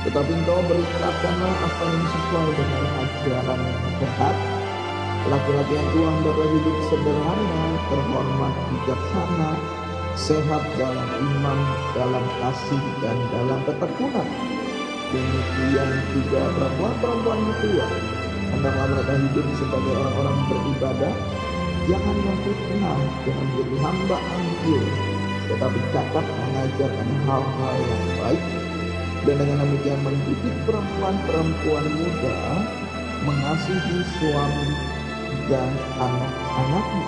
Tetapi engkau beritakanlah apa yang sesuai dengan ajaran yang sehat. Laki-laki yang tua hendaklah hidup sederhana, terhormat, bijaksana, sehat dalam iman, dalam kasih, dan dalam ketekunan. Demikian juga perempuan-perempuan tua hendaklah mereka hidup sebagai orang-orang beribadah, jangan memfitnah, jangan menjadi hamba anjing, tetapi cakap mengajarkan hal-hal yang baik. Dan dengan demikian mendidik perempuan-perempuan muda mengasihi suami dan anak-anaknya,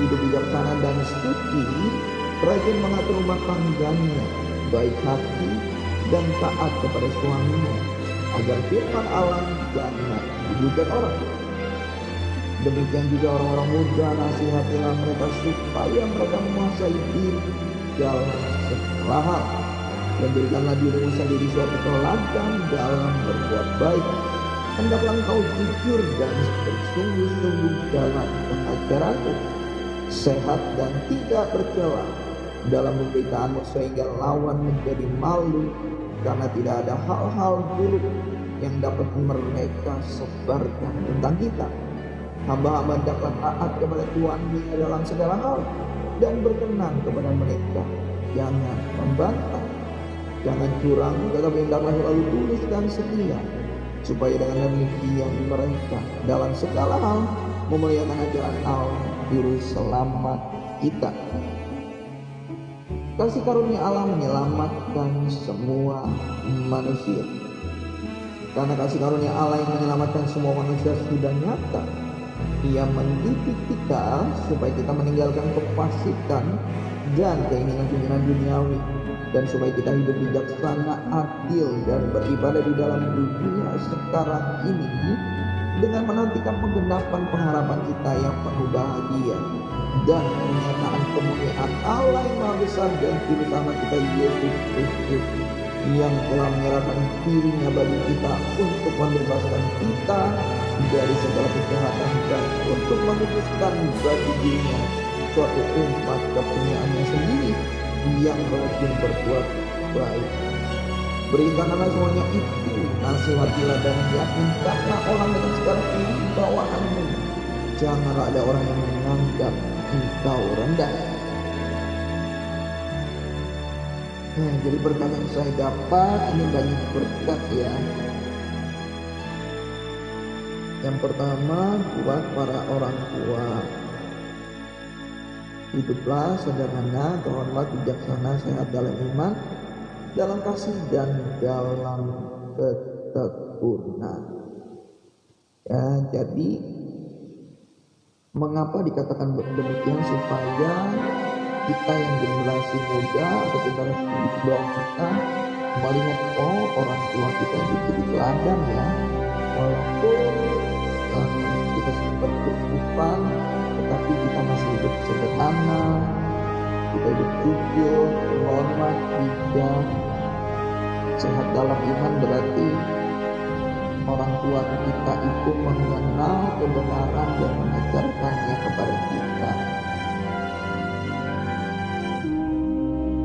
hidup bijaksana dan suci, rajin mengatur rumah tangganya, baik hati dan taat kepada suaminya, agar firman Allah jangan digugat orang. Demikian juga orang-orang muda, nasihatilah mereka supaya mereka menguasai diri dalam segala hal, dan berikanlah dirimu sendiri suatu teladan dalam berbuat baik. Hendaklah engkau jujur dan bersungguh-sungguh dalam pengajaranmu, sehat dan tidak bercela dalam pemberitaan, sehingga lawan menjadi malu, karena tidak ada hal-hal buruk yang dapat mereka sebarkan tentang kita. Hamba-hamba hendaklah taat kepada Tuhannya dalam segala hal, dan berkenan kepada mereka. Jangan membantah, jangan curang, tetapi hendaklah selalu tulus dan setia, supaya dengan demikian mereka dalam segala hal memuliakan ajaran Allah Juru Selamat kita. Kasih karunia Allah menyelamatkan semua manusia. Karena kasih karunia Allah yang menyelamatkan semua manusia sudah nyata, Ia mendidik kita supaya kita meninggalkan kefasikan dan keinginan-keinginan duniawi, dan supaya kita hidup bijaksana, adil, dan beribadah di dalam dunia sekarang ini, dengan menantikan penggenapan pengharapan kita yang penuh bahagia dan kenyataan kemuliaan Allah yang Maha Besar dan Juru Selamat kita Yesus Kristus, yang telah menyerahkan dirinya bagi kita untuk membebaskan kita dari segala kejahatan dan untuk mengutuskan bagi dirinya suatu umat kepunyaannya sendiri yang rajin berbuat baik. Berikanlah semuanya itu, nasihatilah dan yakinkanlah orang dengan segala kewibawaanmu. Janganlah ada orang yang menganggap engkau rendah. Jadi berkat yang saya dapat ini banyak berkat ya. Yang pertama, buat para orang tua, hiduplah sederhana, terhormat, bijaksana, sehat dalam iman, dalam kasih, dan dalam ketekunan. Ya, jadi mengapa dikatakan demikian? Supaya kita yang generasi muda atau generasi di bawah kita melihat, oh, orang tua kita jadi teladan ya, walaupun kita sedang berkehidupan, tetapi kita masih hidup sederhana, kita hidup jujur, hormat, bijak, Sehat dalam iman berarti orang tua kita itu mengenal kebenaran dan mengajarkannya kepada kita.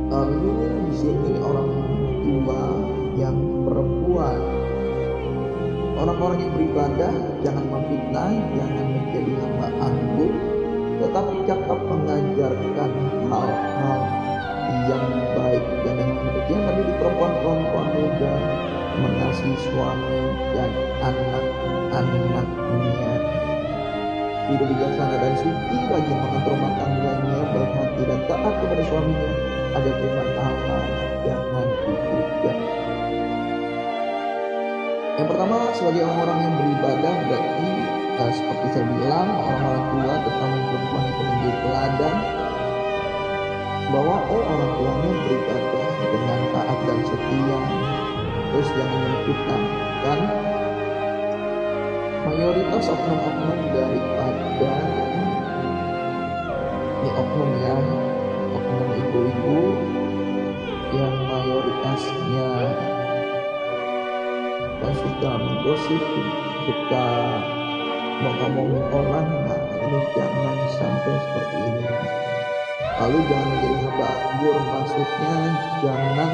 Lalu di sini orang tua yang perempuan, orang-orang yang beribadah jangan memfitnah, jangan menjadi hamba anggur, tetapi cakap mengajarkan hal-hal yang baik dan yang benar. Yang mendidik perempuan-perempuan muda mengasihi suami dan anak-anaknya. Hidup bijaksana dan suci, rajin mengatur rumah tangganya, baik hati dan taat kepada suaminya, agar firman Allah jangan digugat. Yang pertama, sebagai orang-orang yang beribadah berarti seperti saya bilang, orang-orang tua terutama yang perempuan itu menjadi teladan bahwa orang tuanya beribadah dengan taat dan setia. Terus jangan menfitnah, dan mayoritas oknum-oknum daripada oknum ibu-ibu yang mayoritasnya suka menggosip, suka mengomongin orang. Nah, ini jangan sampai seperti ini. Lalu jangan menjadi hamba anggur, maksudnya jangan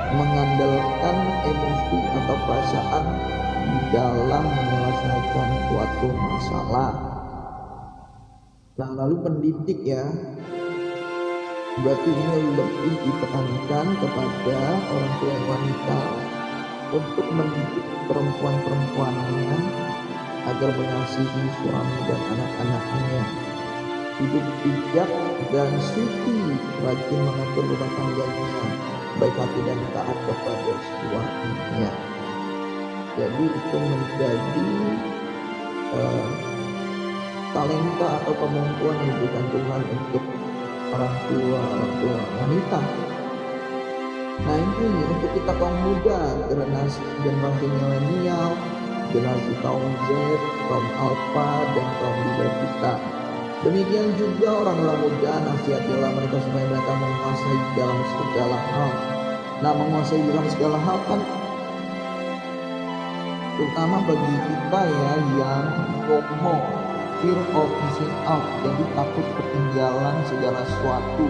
mengandalkan emosi atau perasaan dalam menyelesaikan suatu masalah. Nah, lalu pendidik ya, berarti ini lebih ditekankan kepada orang tua wanita untuk mendidik perempuan-perempuannya agar mengasihi suami dan anak-anaknya, hidup bijak dan suci, rajin mengatur rumah tangganya, baik hati dan taat kepada suaminya. Jadi itu menjadi talenta atau kemampuan yang diberikan Tuhan untuk orang tua wanita. Nah, ini untuk kita kaum muda, generasi milenial, generasi kaum Z, kaum Alpha, dan kaum muda kita. Demikian juga orang-orang muda, nasihatilah mereka supaya mereka menguasai dalam segala hal. Nah, menguasai dalam segala hal kan terutama bagi kita ya yang FOMO, fear of missing out, jadi takut ketinggalan segala sesuatu.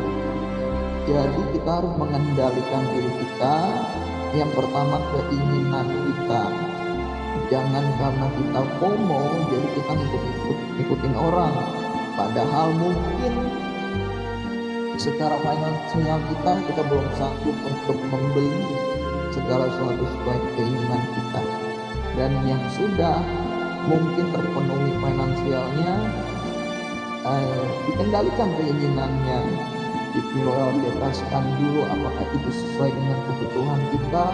Jadi kita harus mengendalikan diri kita. Yang pertama, keinginan kita. Jangan karena kita FOMO jadi kita ikutin orang, padahal mungkin secara finansial kita belum sanggup untuk membeli segala sesuatu sesuai keinginan kita. Dan yang sudah mungkin terpenuhi finansialnya, dikendalikan keinginannya, diprioritaskan dulu apakah itu sesuai dengan kebutuhan kita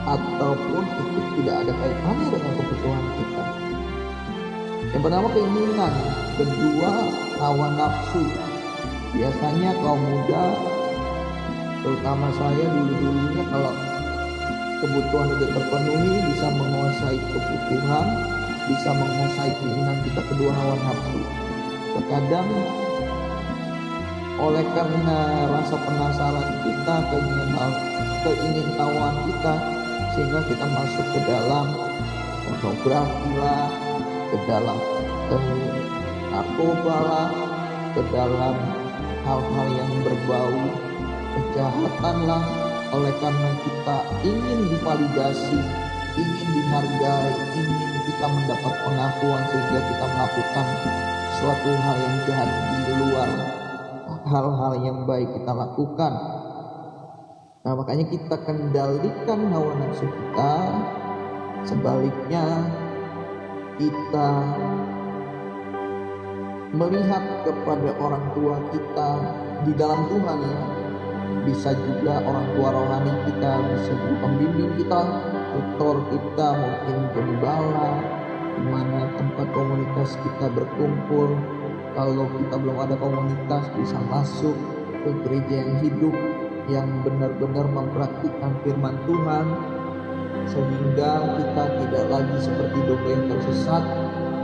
ataupun itu tidak ada kaitannya dengan kebutuhan kita. Yang pertama keinginan, kedua hawa nafsu. Biasanya kaum muda, terutama saya dulunya, kalau kebutuhan sudah terpenuhi bisa menguasai kebutuhan, bisa menguasai keinginan kita. Kedua hawa nafsu. Terkadang oleh karena rasa penasaran kita, keingintahuan kita, sehingga kita masuk ke dalam pornografi lah, ke dalam narkoba lah, ke dalam hal-hal yang berbau kejahatan lah. Oleh karena kita ingin divalidasi, ingin dihargai, ingin kita mendapat pengakuan, sehingga kita melakukan suatu hal yang jahat di luar hal-hal yang baik kita lakukan. Nah, makanya kita kendalikan hawa nafsu kita. Sebaliknya kita melihat kepada orang tua kita di dalam Tuhan ya. Bisa juga orang tua rohani kita, bisa juga pembimbing kita, tutor kita, mungkin gembala, di mana tempat komunitas kita berkumpul. Kalau kita belum ada komunitas, bisa masuk ke gereja yang hidup, yang benar-benar mempraktikkan firman Tuhan, sehingga kita tidak lagi seperti domba yang tersesat,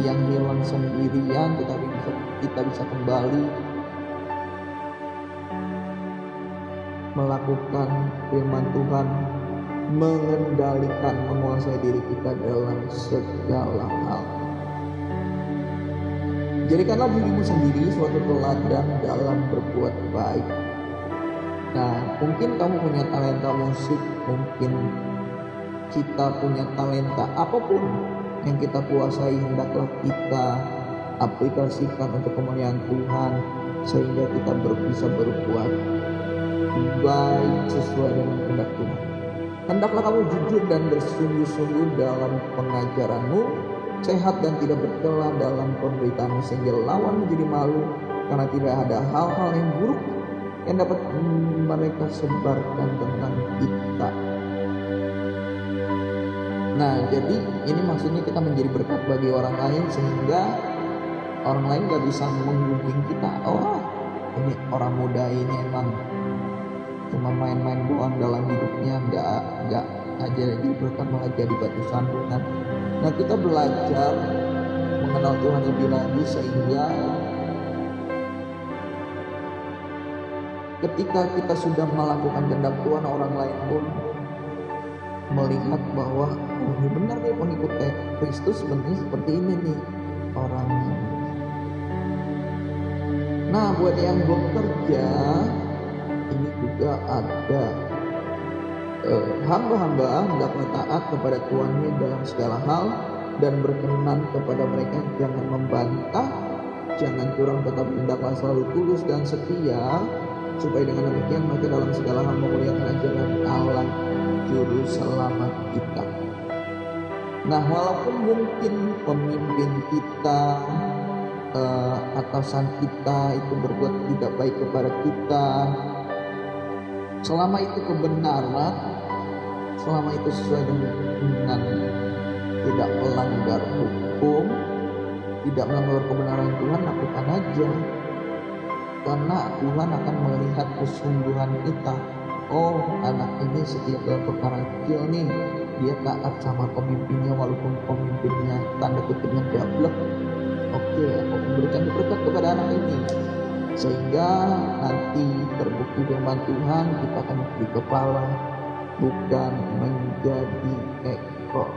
yang hilang sendirian, tetapi kita bisa kembali melakukan firman Tuhan mengendalikan, menguasai diri kita dalam segala hal. Jadikanlah dirimu sendiri suatu teladan dalam berbuat baik. Nah, mungkin kamu punya talenta musik, mungkin kita punya talenta apapun yang kita kuasai, hendaklah kita aplikasikan untuk kemuliaan Tuhan, sehingga kita bisa berbuat baik sesuai dengan kehendak Tuhan. Hendaklah kamu jujur dan bersungguh-sungguh dalam pengajaranmu, sehat dan tidak bercela dalam pemberitaanmu, sehingga lawan menjadi malu, karena tidak ada hal-hal yang buruk yang dapat mereka sebarkan tentang kita. Nah, jadi ini maksudnya kita menjadi berkat bagi orang lain, sehingga orang lain gak bisa menghubungi kita. Oh, ini orang muda ini emang cuma main-main doang dalam hidupnya, nggak aja jadi berkat, malah jadi batu sandungan. Nah, kita belajar mengenal Tuhan lebih lagi, sehingga ketika kita sudah melakukan kehendak Tuhan, orang lain pun melihat bahwa ini benar nih, pengikut Kristus sebenarnya seperti ini nih orangnya. Nah, buat yang bekerja, ini juga ada hamba-hamba hendaklah taat kepada tuannya dalam segala hal, dan berkenan kepada mereka, jangan membantah, jangan curang, tetapi hendaklah selalu tulus dan setia, supaya dengan demikian mereka dalam segala hal memuliakan ajaran Allah Juru Selamat kita. Nah, walaupun mungkin pemimpin kita, atasan kita itu berbuat tidak baik kepada kita, selama itu kebenaran, selama itu sesuai dengan tidak melanggar hukum, tidak melanggar kebenaran Tuhan, lakukan aja. Karena Tuhan akan melihat kesungguhan kita. Oh, anak ini setiap dalam perkara kecil nih, dia taat sama pemimpinnya walaupun pemimpinnya tanda kutipnya gablek. Oke, aku memberikan berkat kepada anak ini, sehingga nanti terbukti firman Tuhan, kita akan menjadi kepala, bukan menjadi ekor.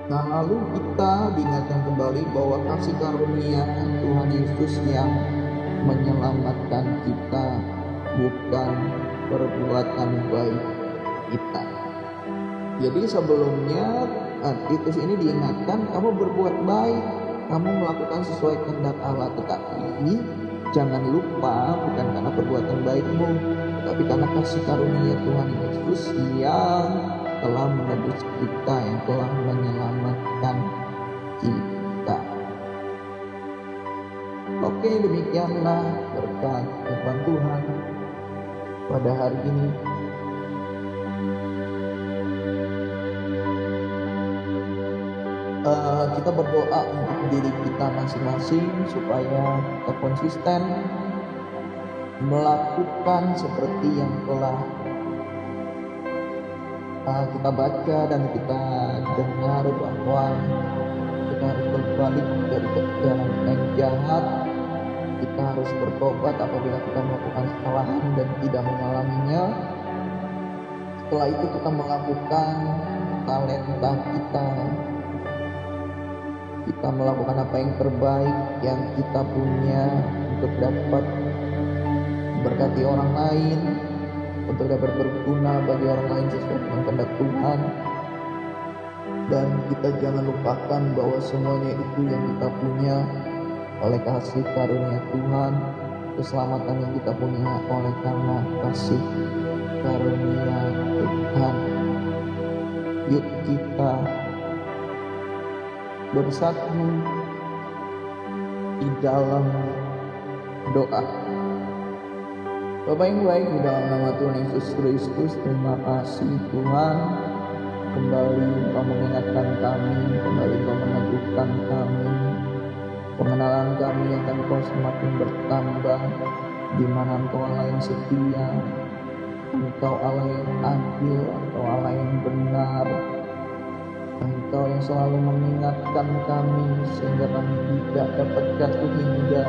Nah, lalu kita diingatkan kembali bahwa kasih karunia Tuhan Yesus yang menyelamatkan kita, bukan perbuatan baik kita. Jadi sebelumnya Titus ini diingatkan, kamu berbuat baik, kamu melakukan sesuai kehendak Allah, tetapi jangan lupa bukan karena perbuatan baikmu, tetapi karena kasih karunia Tuhan Yesus yang telah menebus kita, yang telah menyelamatkan kita. Oke, demikianlah berkat firman Tuhan pada hari ini. Kita berdoa untuk diri kita masing-masing supaya kita konsisten melakukan seperti yang telah kita baca dan kita dengar, bahwa kita harus berbalik dari jalan yang jahat. Kita harus bertobat apabila kita melakukan kesalahan dan tidak mengalaminya. Setelah itu kita melakukan talenta kita melakukan apa yang terbaik yang kita punya untuk dapat memberkati orang lain, untuk dapat berguna bagi orang lain sesuai dengan kehendak Tuhan. Dan kita jangan lupakan bahwa semuanya itu yang kita punya oleh kasih karunia Tuhan, keselamatan yang kita punya oleh karena kasih karunia Tuhan. Yuk kita bersatu di dalam doa. Bapa yang baik, di dalam nama Tuhan Yesus Kristus, terima kasih Tuhan. Kembali Engkau mengingatkan kami, kembali Engkau meneguhkan kami. Pengenalan kami akan Engkau semakin bertambah, di mana Engkau Allah yang setia, Engkau Allah yang adil, Engkau Allah yang benar, Engkau yang selalu mengingatkan kami sehingga kami tidak dapat jatuh hingga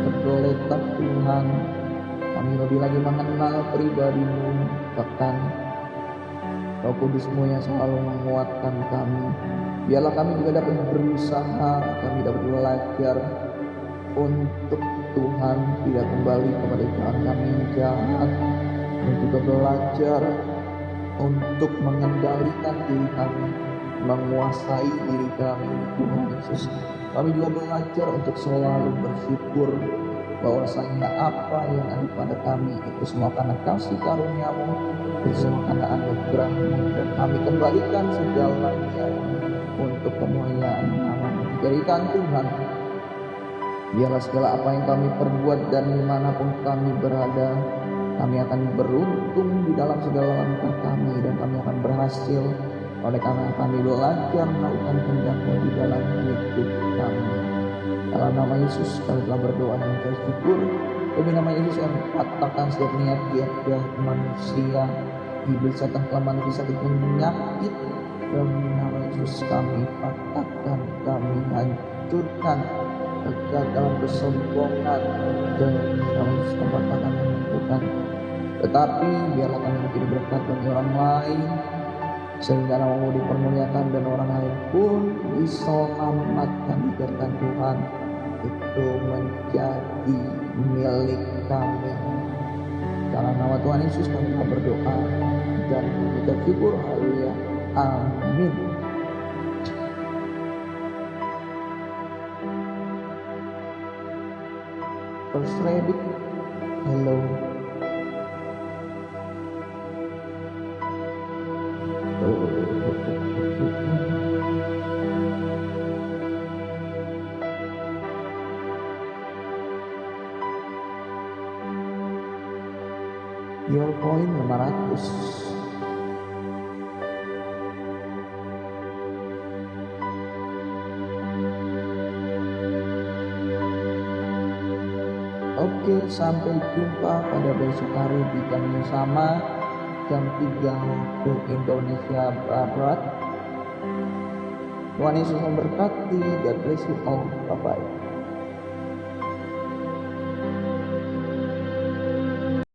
tergeletak Tuhan. Kami lebih lagi mengenal pribadi-Mu, bahkan Roh Kudus-Mu yang selalu menguatkan kami. Biarlah kami juga dapat berusaha, kami dapat belajar untuk Tuhan tidak kembali kepada jalan kami yang jahat, dan juga belajar untuk mengendalikan diri kami, menguasai diri kami, Tuhan Yesus. Kami juga belajar untuk selalu bersyukur bahwasanya apa yang ada pada kami itu semua karena kasih karunia-Mu, itu semua karena anugerah-Mu, dan kami kembalikan segalanya untuk kemuliaan nama-Mu. Jadikan Tuhan, biarlah segala apa yang kami perbuat dan dimanapun kami berada, kami akan beruntung di dalam segala langkah kami, dan kami akan berhasil oleh karena kami belajar melakukan kehendak-Mu di dalam hidup kami. Dalam nama Yesus kami telah berdoa dan bersyukur. Demi nama Yesus yang patahkan setiap niat jahat manusia, iblis setan kelemahan sakit penyakit. Demi nama Yesus kami patahkan, kami hancurkan kegagalan, kesombongan, dan nama Yesus kami patahkan, menentukan. Tetapi biarlah kami menjadi berkat bagi orang lain, sehingga nama-Mu dipermuliakan dan orang lain pun diselamatkan. Biarkan Tuhan itu menjadi milik kami. Dalam nama Tuhan Yesus kami telah berdoa dan mengucap syukur. Haleluya. Amin. First Rabbit, hello. Your point 500. Oke, sampai jumpa pada besok hari di jam yang sama, jam 3 waktu Indonesia Barat. Tuhan Yesus memberkati. God bless you all. Bye-bye.